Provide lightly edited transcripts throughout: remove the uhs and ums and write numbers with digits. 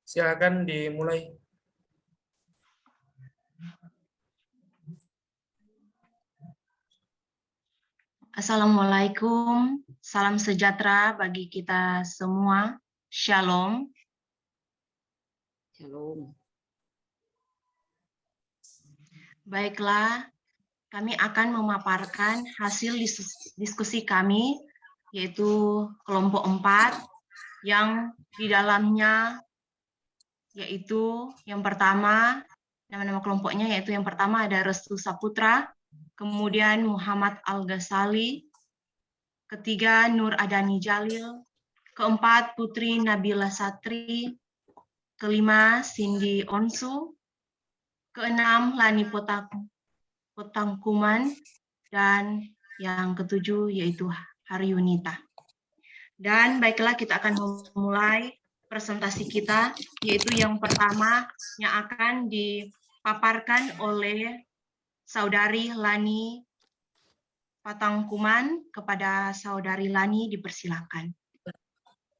Silakan dimulai. Assalamualaikum, salam sejahtera bagi kita semua. Shalom. Shalom. Baiklah, kami akan memaparkan hasil diskusi kami, yaitu kelompok 4, yang di dalamnya yaitu yang pertama, nama-nama kelompoknya yaitu yang pertama ada Restu Saputra, kemudian Muhammad Al-Ghazali, ketiga Nur Adani Jalil, keempat Putri Nabila Satri, kelima Cindy Onsu, keenam Lani Potangkuman, dan yang ketujuh yaitu Haryunita. Dan baiklah, kita akan memulai presentasi kita, yaitu yang pertama yang akan dipaparkan oleh Saudari Lani Potangkuman. Kepada Saudari Lani dipersilakan.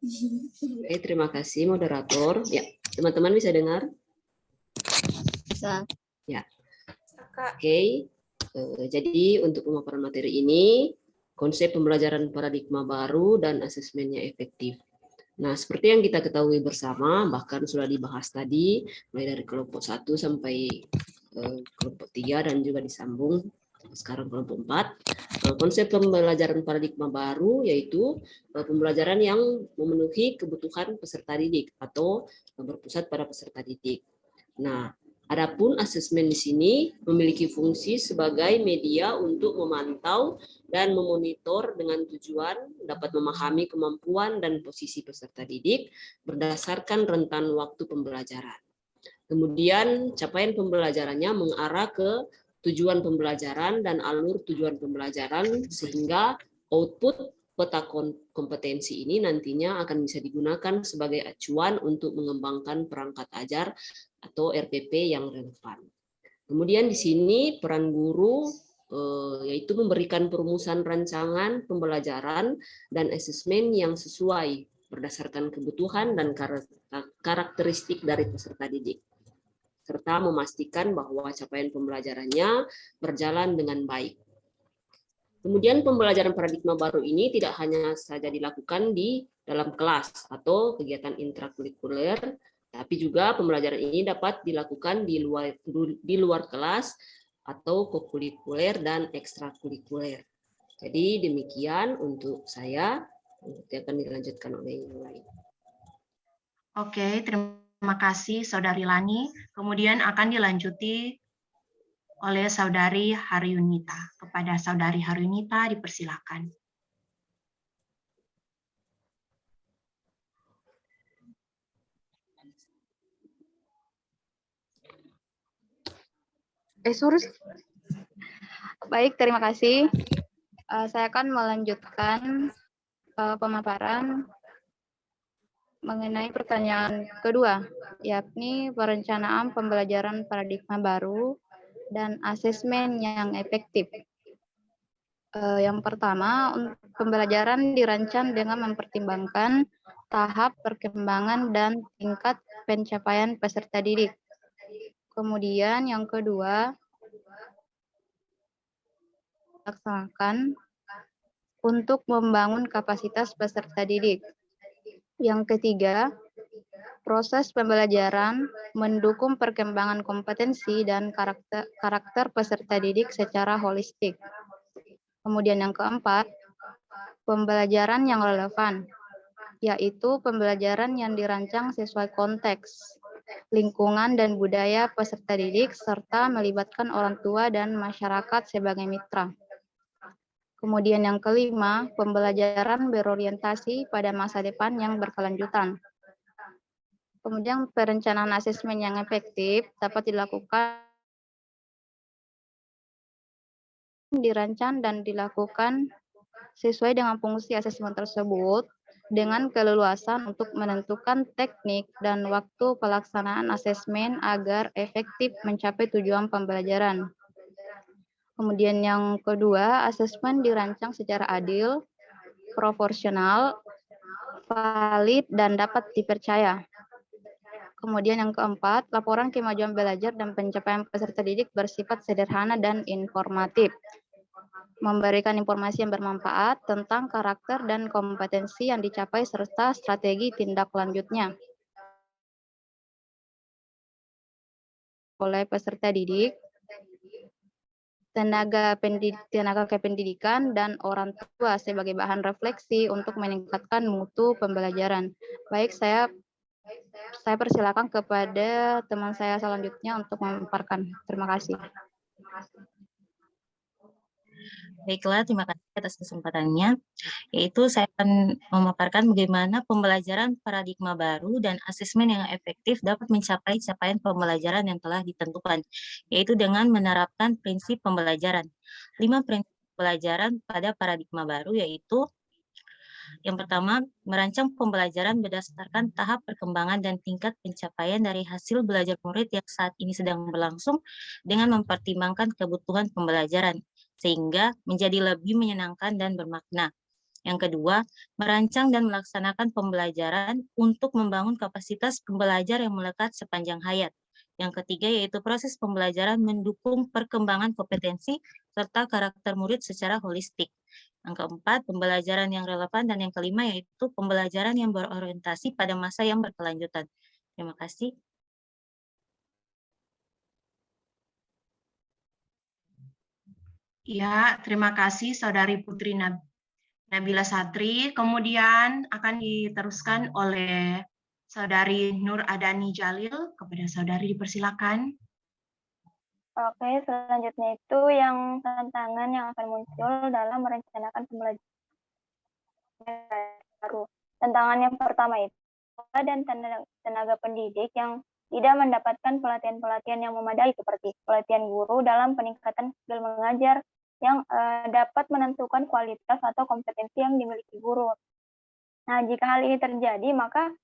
Oke, terima kasih moderator. Ya, teman-teman bisa dengar? Bisa. Ya. Oke. Jadi untuk pemaparan materi ini, konsep pembelajaran paradigma baru dan asesmennya efektif. Nah, seperti yang kita ketahui bersama, bahkan sudah dibahas tadi, mulai dari kelompok 1 sampai kelompok 3 dan juga disambung sekarang kelompok 4. Konsep pembelajaran paradigma baru yaitu pembelajaran yang memenuhi kebutuhan peserta didik atau berpusat pada peserta didik. Nah, adapun asesmen di sini memiliki fungsi sebagai media untuk memantau dan memonitor dengan tujuan dapat memahami kemampuan dan posisi peserta didik berdasarkan rentan waktu pembelajaran. Kemudian capaian pembelajarannya mengarah ke tujuan pembelajaran dan alur tujuan pembelajaran sehingga output peta kompetensi ini nantinya akan bisa digunakan sebagai acuan untuk mengembangkan perangkat ajar atau RPP yang relevan. Kemudian di sini peran guru yaitu memberikan perumusan rancangan pembelajaran dan asesmen yang sesuai berdasarkan kebutuhan dan karakteristik dari peserta didik, serta memastikan bahwa capaian pembelajarannya berjalan dengan baik. Kemudian pembelajaran paradigma baru ini tidak hanya saja dilakukan di dalam kelas atau kegiatan intrakurikuler, tapi juga pembelajaran ini dapat dilakukan di luar kelas atau kokurikuler dan ekstrakurikuler. Jadi demikian untuk saya, nanti akan dilanjutkan oleh yang lain. Oke, terima kasih Saudari Lani. Kemudian akan dilanjuti oleh Saudari Haryunita. Kepada Saudari Haryunita dipersilakan. Baik, terima kasih. Saya akan melanjutkan pemaparan mengenai pertanyaan kedua, yakni perencanaan pembelajaran paradigma baru dan asesmen yang efektif. Yang pertama, pembelajaran dirancang dengan mempertimbangkan tahap perkembangan dan tingkat pencapaian peserta didik. Kemudian yang kedua, dilaksanakan untuk membangun kapasitas peserta didik. Yang ketiga, proses pembelajaran mendukung perkembangan kompetensi dan karakter peserta didik secara holistik. Kemudian yang keempat, pembelajaran yang relevan, yaitu pembelajaran yang dirancang sesuai konteks, lingkungan dan budaya peserta didik, serta melibatkan orang tua dan masyarakat sebagai mitra. Kemudian yang kelima, pembelajaran berorientasi pada masa depan yang berkelanjutan. Kemudian perencanaan asesmen yang efektif dapat dilakukan, dirancang dan dilakukan sesuai dengan fungsi asesmen tersebut dengan keleluasan untuk menentukan teknik dan waktu pelaksanaan asesmen agar efektif mencapai tujuan pembelajaran. Kemudian yang kedua, asesmen dirancang secara adil, proporsional, valid, dan dapat dipercaya. Kemudian yang keempat, laporan kemajuan belajar dan pencapaian peserta didik bersifat sederhana dan informatif. Memberikan informasi yang bermanfaat tentang karakter dan kompetensi yang dicapai serta strategi tindak lanjutnya oleh peserta didik, tenaga kependidikan, dan orang tua sebagai bahan refleksi untuk meningkatkan mutu pembelajaran. Baik, saya persilakan kepada teman saya selanjutnya untuk memaparkan. Terima kasih. Baiklah, terima kasih atas kesempatannya. Yaitu saya akan memaparkan bagaimana pembelajaran paradigma baru dan asesmen yang efektif dapat mencapai capaian pembelajaran yang telah ditentukan, yaitu dengan menerapkan prinsip pembelajaran. 5 prinsip pembelajaran pada paradigma baru yaitu yang pertama, merancang pembelajaran berdasarkan tahap perkembangan dan tingkat pencapaian dari hasil belajar murid yang saat ini sedang berlangsung dengan mempertimbangkan kebutuhan pembelajaran, sehingga menjadi lebih menyenangkan dan bermakna. Yang kedua, merancang dan melaksanakan pembelajaran untuk membangun kapasitas pembelajar yang melekat sepanjang hayat. Yang ketiga, yaitu proses pembelajaran mendukung perkembangan kompetensi serta karakter murid secara holistik. Yang keempat, pembelajaran yang relevan, dan yang kelima yaitu pembelajaran yang berorientasi pada masa yang berkelanjutan. Terima kasih. Ya, terima kasih Saudari Putri Nabila Satri. Kemudian akan diteruskan oleh Saudari Nur Adani Jalil. Kepada Saudari dipersilakan. Oke, selanjutnya itu yang tantangan yang akan muncul dalam merencanakan pembelajaran baru. Tantangan yang pertama itu dan tenaga pendidik yang tidak mendapatkan pelatihan-pelatihan yang memadai seperti pelatihan guru dalam peningkatan skill mengajar yang dapat menentukan kualitas atau kompetensi yang dimiliki guru. Nah, jika hal ini terjadi, maka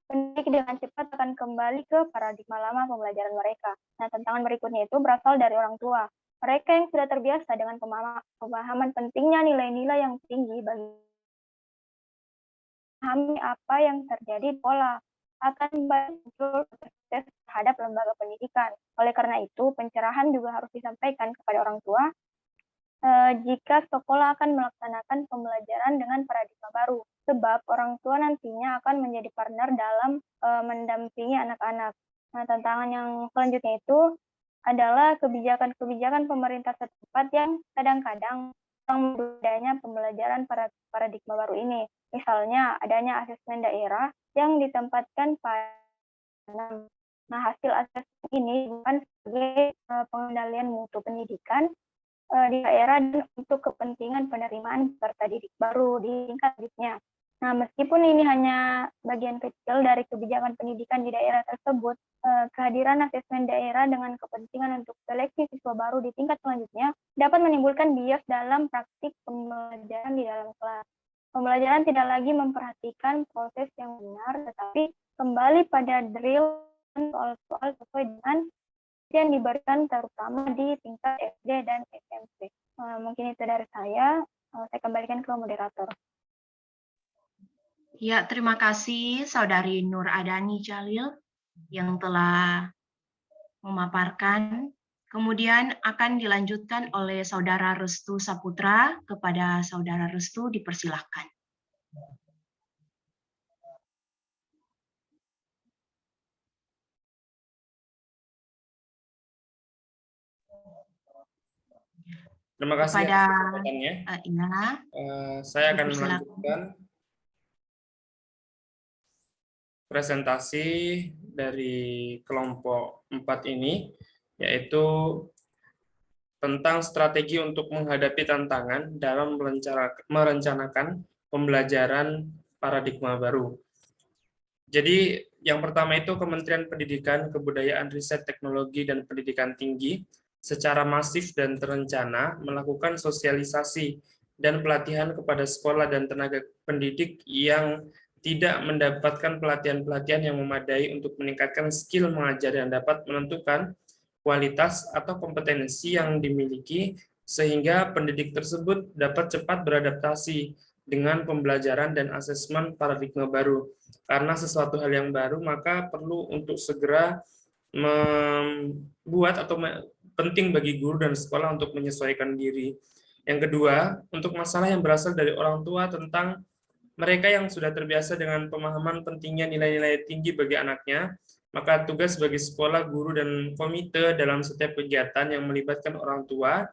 pendidik dengan cepat akan kembali ke paradigma lama pembelajaran mereka. Nah, tantangan berikutnya itu berasal dari orang tua. Mereka yang sudah terbiasa dengan pemahaman pentingnya nilai-nilai yang tinggi bagi memahami apa yang terjadi di sekolah akan muncul protes terhadap lembaga pendidikan. Oleh karena itu, pencerahan juga harus disampaikan kepada orang tua jika sekolah akan melaksanakan pembelajaran dengan paradigma baru, sebab orang tua nantinya akan menjadi partner dalam mendampingi anak-anak. Nah, tantangan yang selanjutnya itu adalah kebijakan-kebijakan pemerintah setempat yang kadang-kadang adanya pembelajaran paradigma baru ini. Misalnya, adanya asesmen daerah yang ditempatkan pada hasil asesmen ini bukan sebagai pengendalian mutu pendidikan di daerah dan untuk kepentingan penerimaan peserta didik baru di tingkat didiknya. Nah, meskipun ini hanya bagian kecil dari kebijakan pendidikan di daerah tersebut, kehadiran asesmen daerah dengan kepentingan untuk seleksi siswa baru di tingkat selanjutnya dapat menimbulkan bias dalam praktik pembelajaran di dalam kelas. Pembelajaran tidak lagi memperhatikan proses yang benar, tetapi kembali pada drill dan soal-soal sesuai dengan yang diberikan terutama di tingkat SD dan SMP. Mungkin itu dari saya kembalikan ke moderator. Ya, terima kasih Saudari Nur Adani Jalil yang telah memaparkan. Kemudian akan dilanjutkan oleh Saudara Restu Saputra. Kepada Saudara Restu dipersilahkan. Terima kasih atas kesempatannya. Saya akan melanjutkan presentasi dari kelompok 4 ini, yaitu tentang strategi untuk menghadapi tantangan dalam merencanakan pembelajaran paradigma baru. Jadi yang pertama itu Kementerian Pendidikan, Kebudayaan, Riset, Teknologi, dan Pendidikan Tinggi secara masif dan terencana melakukan sosialisasi dan pelatihan kepada sekolah dan tenaga pendidik yang tidak mendapatkan pelatihan-pelatihan yang memadai untuk meningkatkan skill mengajar yang dapat menentukan kualitas atau kompetensi yang dimiliki sehingga pendidik tersebut dapat cepat beradaptasi dengan pembelajaran dan asesmen paradigma baru. Karena sesuatu hal yang baru, maka perlu untuk segera membuat atau penting bagi guru dan sekolah untuk menyesuaikan diri. Yang kedua, untuk masalah yang berasal dari orang tua tentang mereka yang sudah terbiasa dengan pemahaman pentingnya nilai-nilai tinggi bagi anaknya, maka tugas bagi sekolah, guru, dan komite dalam setiap kegiatan yang melibatkan orang tua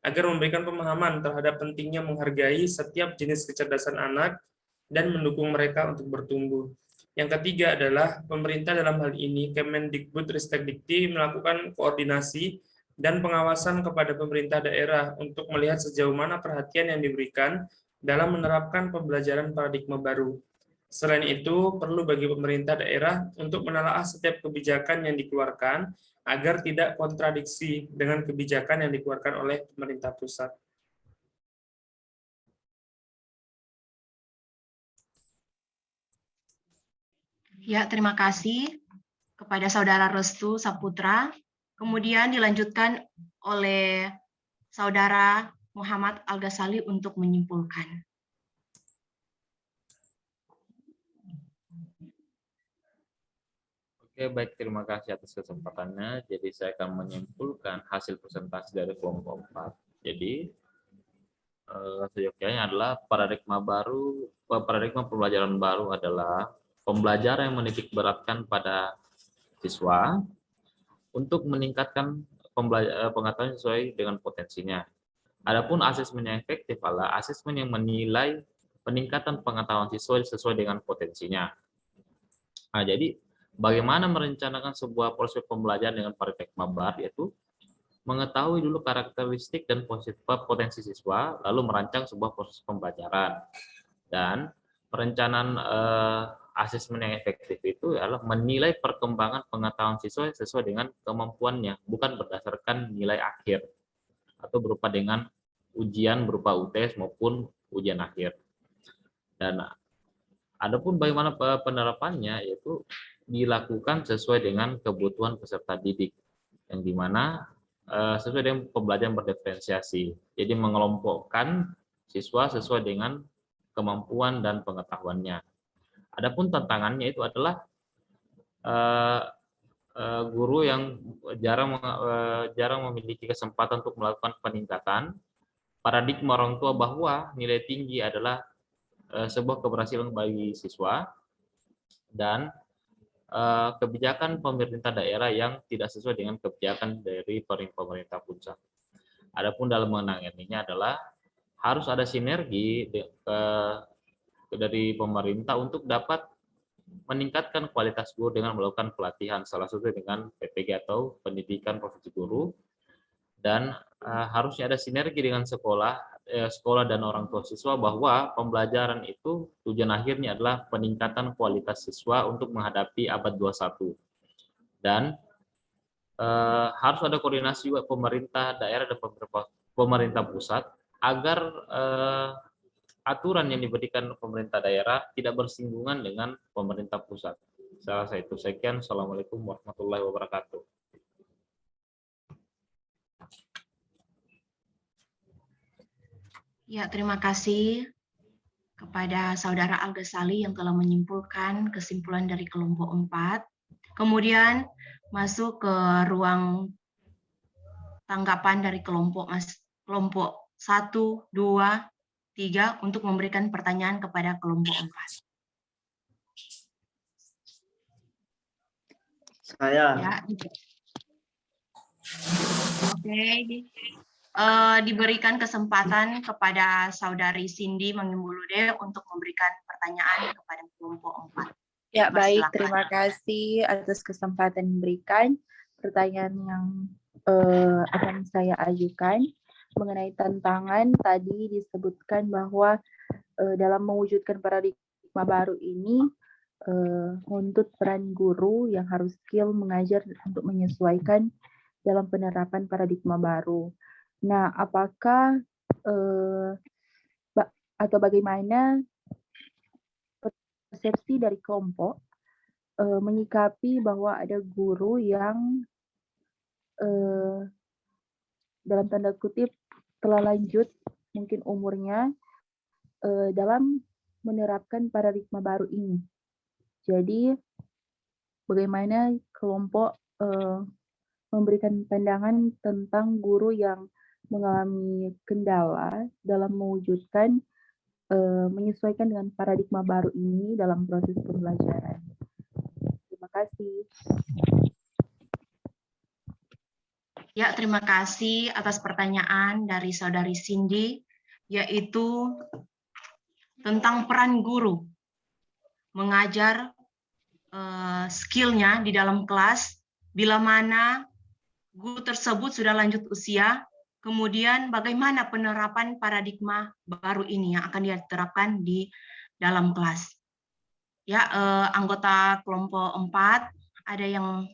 agar memberikan pemahaman terhadap pentingnya menghargai setiap jenis kecerdasan anak dan mendukung mereka untuk bertumbuh. Yang ketiga adalah pemerintah dalam hal ini Kemendikbudristekdikti melakukan koordinasi dan pengawasan kepada pemerintah daerah untuk melihat sejauh mana perhatian yang diberikan dalam menerapkan pembelajaran paradigma baru. Selain itu, perlu bagi pemerintah daerah untuk menelaah setiap kebijakan yang dikeluarkan agar tidak kontradiksi dengan kebijakan yang dikeluarkan oleh pemerintah pusat. Ya, terima kasih kepada Saudara Restu Saputra. Kemudian dilanjutkan oleh Saudara Muhammad Al-Ghazali untuk menyimpulkan. Oke, baik, terima kasih atas kesempatannya. Jadi saya akan menyimpulkan hasil presentasi dari kelompok 4. Jadi seyogyanya adalah paradigma pembelajaran baru adalah pembelajaran yang menitik beratkan pada siswa untuk meningkatkan pengetahuan sesuai dengan potensinya. Adapun asesmen yang efektif adalah asesmen yang menilai peningkatan pengetahuan siswa sesuai dengan potensinya. Nah, jadi bagaimana merencanakan sebuah proses pembelajaran dengan paradigma baru, yaitu mengetahui dulu karakteristik dan potensi siswa, lalu merancang sebuah proses pembelajaran. Dan perencanaan asesmen yang efektif itu adalah menilai perkembangan pengetahuan siswa sesuai dengan kemampuannya, bukan berdasarkan nilai akhir atau berupa dengan ujian berupa UTS maupun ujian akhir. Dan adapun bagaimana penerapannya, yaitu dilakukan sesuai dengan kebutuhan peserta didik, yang dimana sesuai dengan pembelajaran berdiferensiasi. Jadi mengelompokkan siswa sesuai dengan kemampuan dan pengetahuannya. Adapun tantangannya itu adalah guru yang jarang memiliki kesempatan untuk melakukan peningkatan paradigma orang tua bahwa nilai tinggi adalah sebuah keberhasilan bagi siswa, dan kebijakan pemerintah daerah yang tidak sesuai dengan kebijakan dari pemerintah pusat. Adapun dalam menanganinya adalah harus ada sinergi dari pemerintah untuk dapat meningkatkan kualitas guru dengan melakukan pelatihan, salah satu dengan PPG atau pendidikan profesi guru, dan harusnya ada sinergi dengan sekolah dan orang tua siswa bahwa pembelajaran itu tujuan akhirnya adalah peningkatan kualitas siswa untuk menghadapi abad 21. Dan harus ada koordinasi juga pemerintah daerah dan pemerintah pusat agar aturan yang diberikan pemerintah daerah tidak bersinggungan dengan pemerintah pusat. Salah satu sekian. Assalamualaikum warahmatullahi wabarakatuh. Ya, terima kasih kepada Saudara Al-Ghazali yang telah menyimpulkan kesimpulan dari kelompok 4. Kemudian masuk ke ruang tanggapan dari kelompok 1, 2, 3 untuk memberikan pertanyaan kepada kelompok 4. Saya. Ya. Oke. Diberikan kesempatan kepada Saudari Cindy Mangimbulude untuk memberikan pertanyaan kepada kelompok 4. Ya, baik. Silakan. Terima kasih atas kesempatan diberikan. Pertanyaan yang akan saya ajukan mengenai tantangan tadi disebutkan bahwa dalam mewujudkan paradigma baru ini menuntut peran guru yang harus skill mengajar untuk menyesuaikan dalam penerapan paradigma baru. Nah, apakah atau bagaimana persepsi dari kelompok menyikapi bahwa ada guru yang dalam tanda kutip telah lanjut mungkin umurnya dalam menerapkan paradigma baru ini. Jadi, bagaimana kelompok memberikan pandangan tentang guru yang mengalami kendala dalam mewujudkan menyesuaikan dengan paradigma baru ini dalam proses pembelajaran. Terima kasih. Ya, terima kasih atas pertanyaan dari Saudari Cindy, yaitu tentang peran guru mengajar skill-nya di dalam kelas bila mana guru tersebut sudah lanjut usia, kemudian bagaimana penerapan paradigma baru ini yang akan diterapkan di dalam kelas. Ya, anggota kelompok 4 ada yang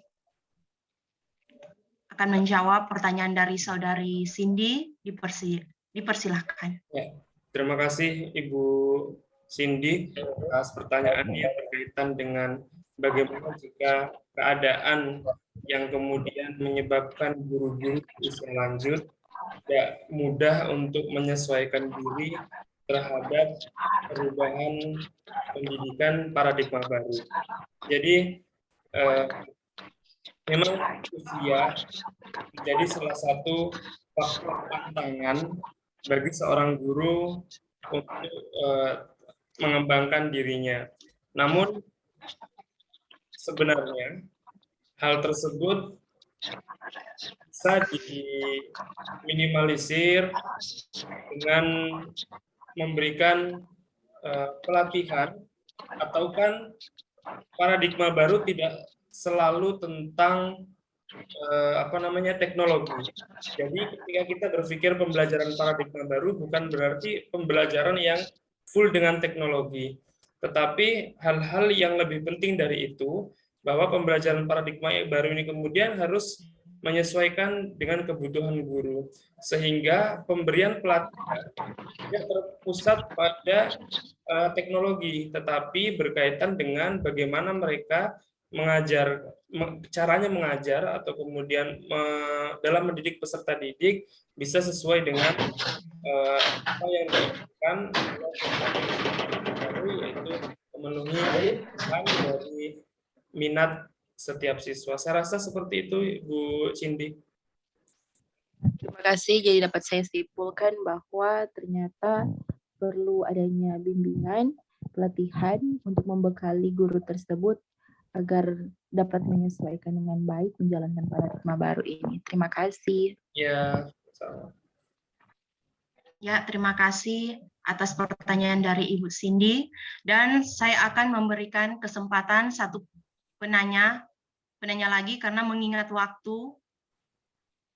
akan menjawab pertanyaan dari Saudari Cindy, dipersilahkan. Ya, terima kasih Ibu Cindy atas pertanyaannya berkaitan dengan bagaimana jika keadaan yang kemudian menyebabkan guru-guru usia lanjut tidak mudah untuk menyesuaikan diri terhadap perubahan pendidikan paradigma baru. Jadi memang usia menjadi salah satu faktor tantangan bagi seorang guru untuk mengembangkan dirinya. Namun sebenarnya hal tersebut bisa diminimalisir dengan memberikan pelatihan, atau kan paradigma baru tidak selalu tentang teknologi. Jadi ketika kita berpikir pembelajaran paradigma baru bukan berarti pembelajaran yang full dengan teknologi, tetapi hal-hal yang lebih penting dari itu, bahwa pembelajaran paradigma yang baru ini kemudian harus menyesuaikan dengan kebutuhan guru, sehingga pemberian pelatihan tidak terpusat pada teknologi, tetapi berkaitan dengan bagaimana mereka mengajar, caranya mengajar, atau kemudian dalam mendidik peserta didik bisa sesuai dengan apa yang diinginkan, yaitu memenuhi kebutuhan dari minat setiap siswa. Saya rasa seperti itu, Bu Cindy. Terima kasih. Jadi dapat saya simpulkan bahwa ternyata perlu adanya bimbingan, pelatihan untuk membekali guru tersebut agar dapat menyesuaikan dengan baik menjalankan paradigma baru ini. Terima kasih. Ya, sama. Ya, terima kasih atas pertanyaan dari Ibu Cindy. Dan saya akan memberikan kesempatan satu penanya lagi karena mengingat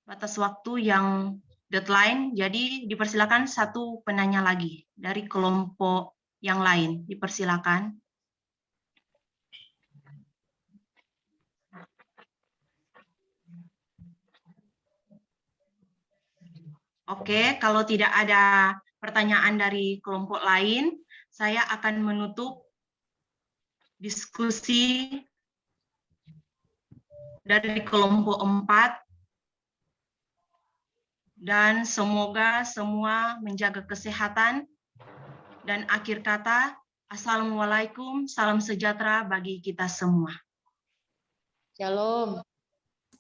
batas waktu yang deadline. Jadi dipersilakan satu penanya lagi dari kelompok yang lain. Dipersilakan. Oke, kalau tidak ada pertanyaan dari kelompok lain, saya akan menutup diskusi dari kelompok 4, dan semoga semua menjaga kesehatan, dan akhir kata, Assalamualaikum, salam sejahtera bagi kita semua. Shalom.